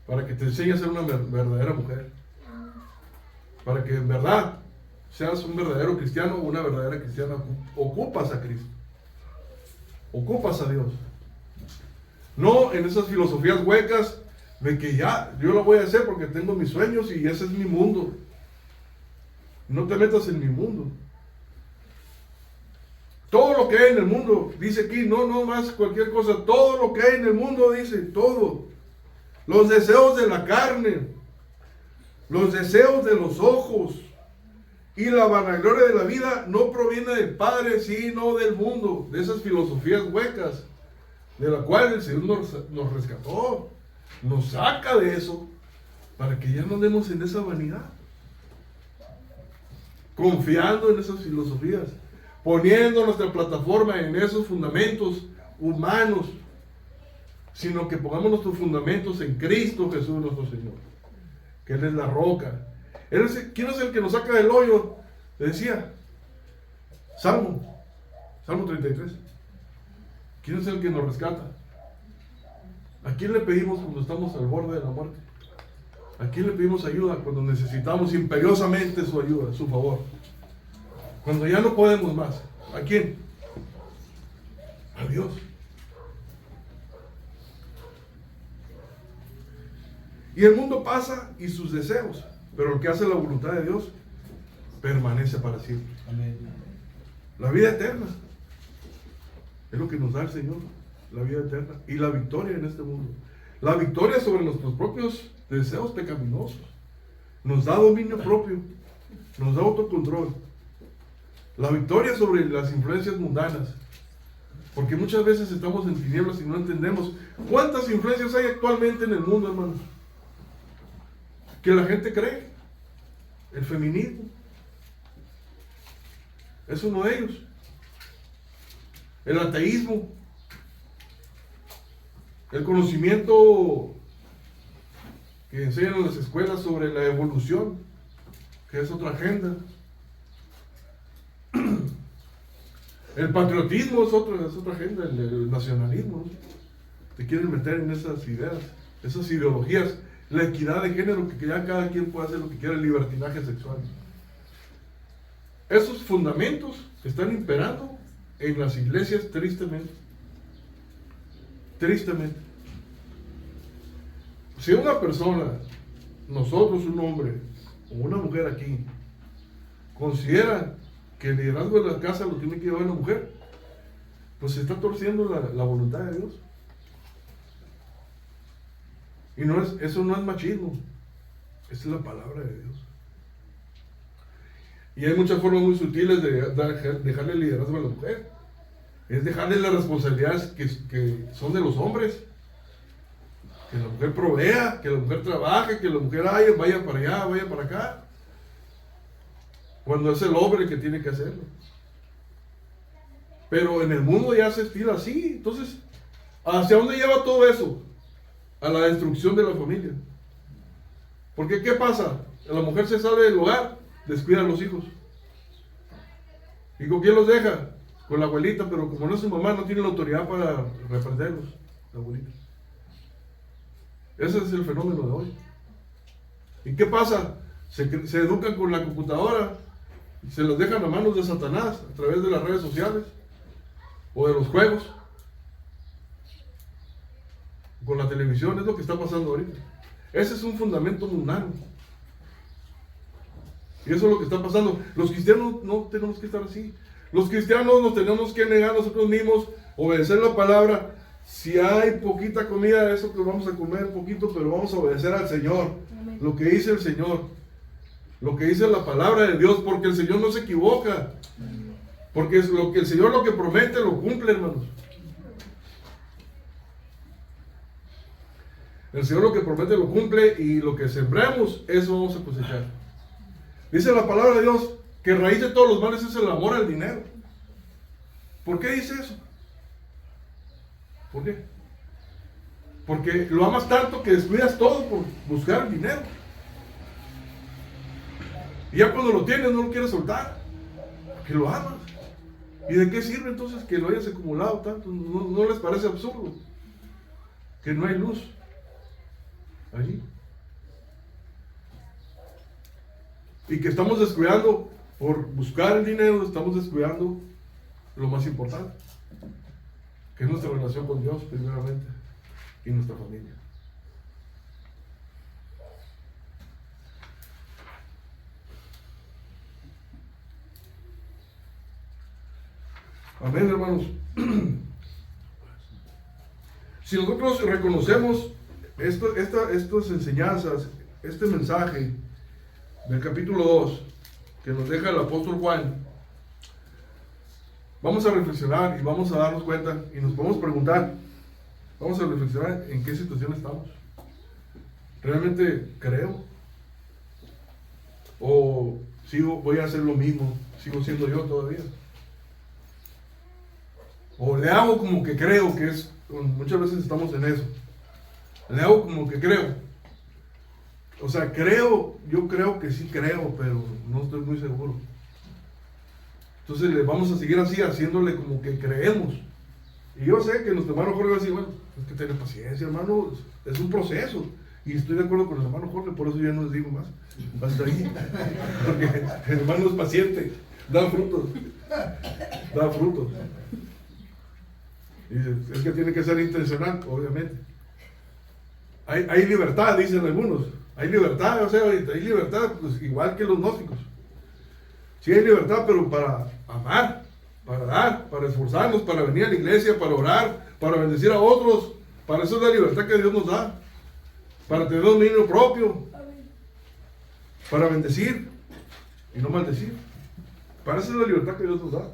para que te enseñe a ser una verdadera mujer, para que en verdad seas un verdadero cristiano o una verdadera cristiana, ocupas a Cristo, ocupas a Dios. No en esas filosofías huecas de que ya, yo lo voy a hacer porque tengo mis sueños y ese es mi mundo. No te metas en mi mundo. Todo lo que hay en el mundo, dice aquí, no más cualquier cosa, todo lo que hay en el mundo, dice, todo. Los deseos de la carne, los deseos de los ojos y la vanagloria de la vida no proviene del Padre, sino del mundo, de esas filosofías huecas, de la cual el Señor nos rescató, nos saca de eso, para que ya no andemos en esa vanidad. confiando en esas filosofías, poniendo nuestra plataforma en esos fundamentos humanos, sino que pongamos nuestros fundamentos en Cristo Jesús nuestro Señor, que Él es la roca. ¿Quién es el que nos saca del hoyo? Le decía, Salmo 33. ¿Quién es el que nos rescata? ¿A quién le pedimos cuando estamos al borde de la muerte? ¿A quién le pedimos ayuda cuando necesitamos imperiosamente su ayuda, su favor? Cuando ya no podemos más. ¿A quién? A Dios. Y el mundo pasa y sus deseos, pero el que hace la voluntad de Dios permanece para siempre. Amén. La vida eterna es lo que nos da el Señor, la vida eterna y la victoria en este mundo. La victoria sobre nuestros propios deseos pecaminosos. Nos da dominio propio, nos da autocontrol. La victoria sobre las influencias mundanas. Porque muchas veces estamos en tinieblas y no entendemos cuántas influencias hay actualmente en el mundo, hermanos. Que la gente cree. El feminismo es uno de ellos. El ateísmo. El conocimiento que enseñan en las escuelas sobre la evolución, que es otra agenda. El patriotismo es otra agenda, el nacionalismo, ¿no? Te quieren meter en esas ideas, esas ideologías, la equidad de género, que ya cada quien puede hacer lo que quiera, el libertinaje sexual. Esos fundamentos están imperando en las iglesias tristemente. Tristemente. Si una persona, nosotros, un hombre o una mujer aquí, considera que el liderazgo de la casa lo tiene que llevar la mujer, pues se está torciendo la voluntad de Dios. Y eso no es machismo, esa es la palabra de Dios. Y hay muchas formas muy sutiles de dejarle el liderazgo a la mujer. Es dejarle las responsabilidades que son de los hombres. Que la mujer provea, que la mujer trabaje, que la mujer vaya para allá, vaya para acá. Cuando es el hombre el que tiene que hacerlo. Pero en el mundo ya se estila así. Entonces, ¿hacia dónde lleva todo eso? A la destrucción de la familia. Porque ¿qué pasa? La mujer se sale del hogar, descuida a los hijos. ¿Y con quién los deja? Con la abuelita, pero como no es su mamá, no tiene la autoridad para reprenderlos, la abuelita. Ese es el fenómeno de hoy. ¿Y qué pasa? Se educan con la computadora, se los dejan a manos de Satanás a través de las redes sociales o de los juegos, con la televisión. Es lo que está pasando ahorita. Ese es un fundamento mundano. Y eso es lo que está pasando. Los cristianos no tenemos que estar así. Los cristianos nos tenemos que negar a nosotros mismos, obedecer la palabra. Si hay poquita comida, eso que vamos a comer poquito, pero vamos a obedecer al Señor. Amén. Lo que dice el Señor, lo que dice la palabra de Dios, porque el Señor no se equivoca. Porque es lo que el Señor lo que promete lo cumple, hermanos. El Señor lo que promete lo cumple, y lo que sembremos, eso vamos a cosechar. Dice la palabra de Dios que raíz de todos los males es el amor al dinero. ¿Por qué dice eso? ¿Por qué? Porque lo amas tanto que descuidas todo por buscar el dinero. Y ya cuando lo tienes no lo quieres soltar, porque lo amas. ¿Y de qué sirve entonces que lo hayas acumulado tanto? ¿No les parece absurdo? Que no hay luz allí. Y que estamos descuidando por buscar el dinero, estamos descuidando lo más importante, que es nuestra relación con Dios primeramente y nuestra familia. Amén, hermanos. Si nosotros reconocemos estas enseñanzas, este mensaje del capítulo 2 que nos deja el apóstol Juan, vamos a reflexionar y vamos a darnos cuenta y nos podemos preguntar, vamos a reflexionar en qué situación estamos. ¿Realmente creo? ¿O voy a hacer lo mismo, sigo siendo yo todavía. O le hago como que creo que es, muchas veces estamos en eso. Le hago como que creo. O sea, yo creo que sí creo, pero no estoy muy seguro. Entonces le vamos a seguir así, haciéndole como que creemos. Y yo sé que nuestro hermano Jorge va a decir, bueno, es que tener paciencia, hermano, es un proceso. Y estoy de acuerdo con el hermano Jorge, por eso ya no les digo más. Hasta ahí. Porque el hermano es paciente, da frutos. Da frutos. Y dice, es que tiene que ser intencional, obviamente. Hay libertad, dicen algunos. Hay libertad, o sea, hay libertad, pues igual que los gnósticos. Sí hay libertad, pero para amar, para dar, para esforzarnos, para venir a la iglesia, para orar, para bendecir a otros. Para eso es la libertad que Dios nos da. Para tener dominio propio. Para bendecir y no maldecir. Para eso es la libertad que Dios nos da.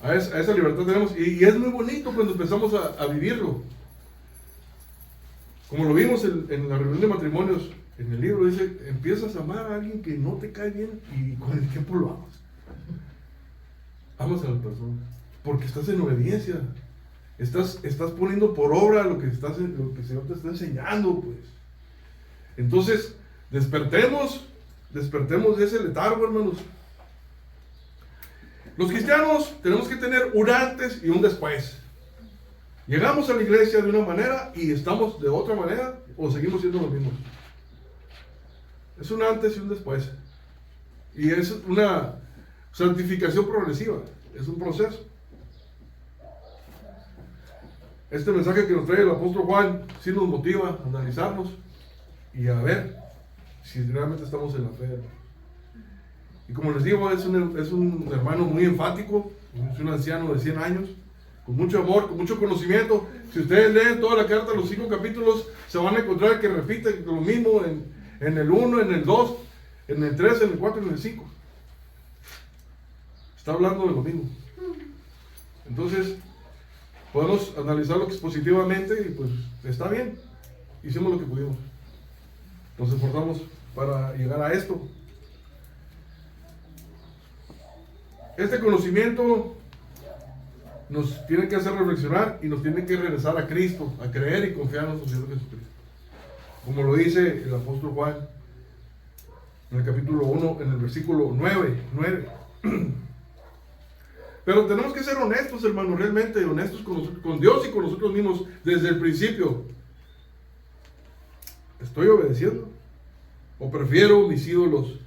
A esa libertad tenemos. Y es muy bonito cuando empezamos a vivirlo. Como lo vimos en la reunión de matrimonios, en el libro dice, empiezas a amar a alguien que no te cae bien y con el tiempo lo amas. Amas a la persona, porque estás en obediencia. Estás poniendo por obra lo que el Señor te está enseñando, pues. Entonces, despertemos de ese letargo, hermanos. Los cristianos tenemos que tener un antes y un después. Llegamos a la iglesia de una manera y estamos de otra manera, o seguimos siendo los mismos. Es un antes y un después. Y es una santificación progresiva. Es un proceso. Este mensaje que nos trae el apóstol Juan sí nos motiva a analizarnos y a ver si realmente estamos en la fe. Y como les digo, es un hermano muy enfático, es un anciano de 100 años, con mucho amor, con mucho conocimiento. Si ustedes leen toda la carta, los 5 capítulos, se van a encontrar que repite lo mismo en el 1, en el 2, en el 3, en el 4 y en el 5. Está hablando de lo mismo. Entonces, podemos analizarlo expositivamente y pues está bien. Hicimos lo que pudimos. Nos esforzamos para llegar a esto. Este conocimiento nos tiene que hacer reflexionar y nos tiene que regresar a Cristo, a creer y confiar en nuestro Señor Jesucristo. Como lo dice el apóstol Juan en el capítulo 1, en el versículo 9. Pero tenemos que ser honestos, hermanos, realmente honestos con Dios y con nosotros mismos desde el principio. ¿Estoy obedeciendo? ¿O prefiero mis ídolos?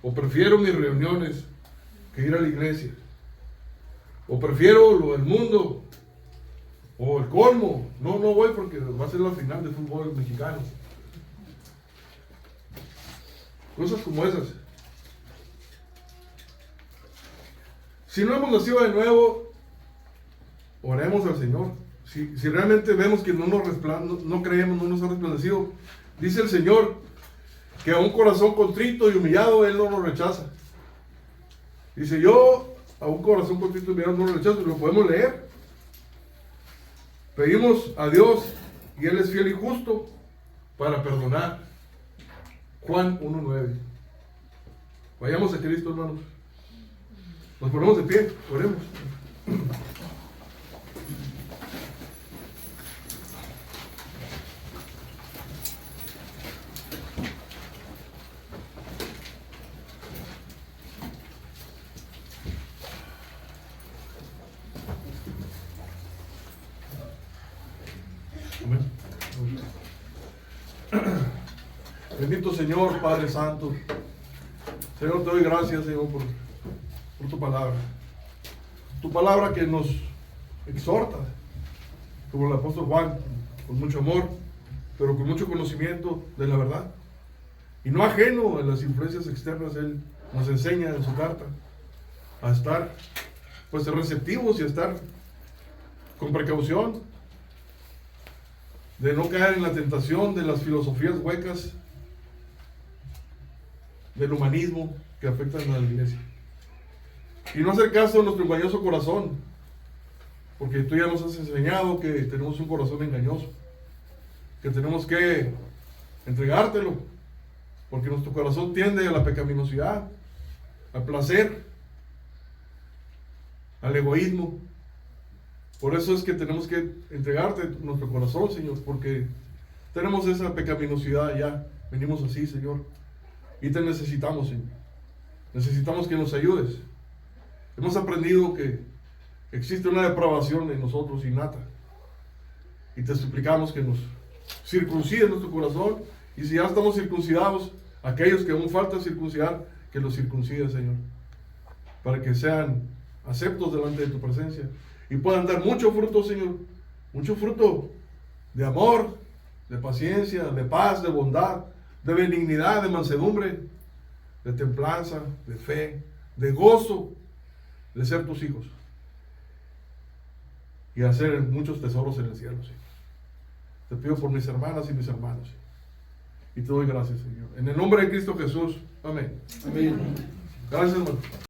¿O prefiero mis reuniones que ir a la iglesia? ¿O prefiero lo del mundo? ¿O el colmo? No voy porque va a ser la final de fútbol mexicano. Cosas como esas. Si no hemos nacido de nuevo, oremos al Señor. Si realmente vemos que no creemos, no nos ha resplandecido, dice el Señor que a un corazón contrito y humillado Él no lo rechaza. Dice, yo a un corazón contrito y humillado no lo rechazo. Lo podemos leer. Pedimos a Dios y Él es fiel y justo para perdonar. Juan 1:9. Vayamos a Cristo, hermanos. Nos ponemos de pie, oremos. Amén. Bendito Señor, Padre Santo. Señor, te doy gracias, Señor, por tu palabra. Tu palabra que nos exhorta, como el apóstol Juan, con mucho amor, pero con mucho conocimiento de la verdad. Y no ajeno a las influencias externas, Él nos enseña en su carta a estar pues receptivos y a estar con precaución, de no caer en la tentación de las filosofías huecas del humanismo que afectan a la iglesia. Y no hacer caso a nuestro engañoso corazón, porque tú ya nos has enseñado que tenemos un corazón engañoso, que tenemos que entregártelo porque nuestro corazón tiende a la pecaminosidad, al placer, al egoísmo. Por eso es que tenemos que entregarte nuestro corazón, Señor, porque tenemos esa pecaminosidad ya. Venimos así, Señor, y te necesitamos, Señor. Necesitamos que nos ayudes. Hemos aprendido que existe una depravación en nosotros innata, y te suplicamos que nos circuncides nuestro corazón, y si ya estamos circuncidados, aquellos que aún falta circuncidar, que los circuncides, Señor, para que sean aceptos delante de tu presencia y puedan dar mucho fruto, Señor, mucho fruto de amor, de paciencia, de paz, de bondad, de benignidad, de mansedumbre, de templanza, de fe, de gozo, de ser tus hijos y hacer muchos tesoros en el cielo, Señor. Te pido por mis hermanas y mis hermanos, Señor, y te doy gracias, Señor, en el nombre de Cristo Jesús. Amén. Amén. Gracias, hermano.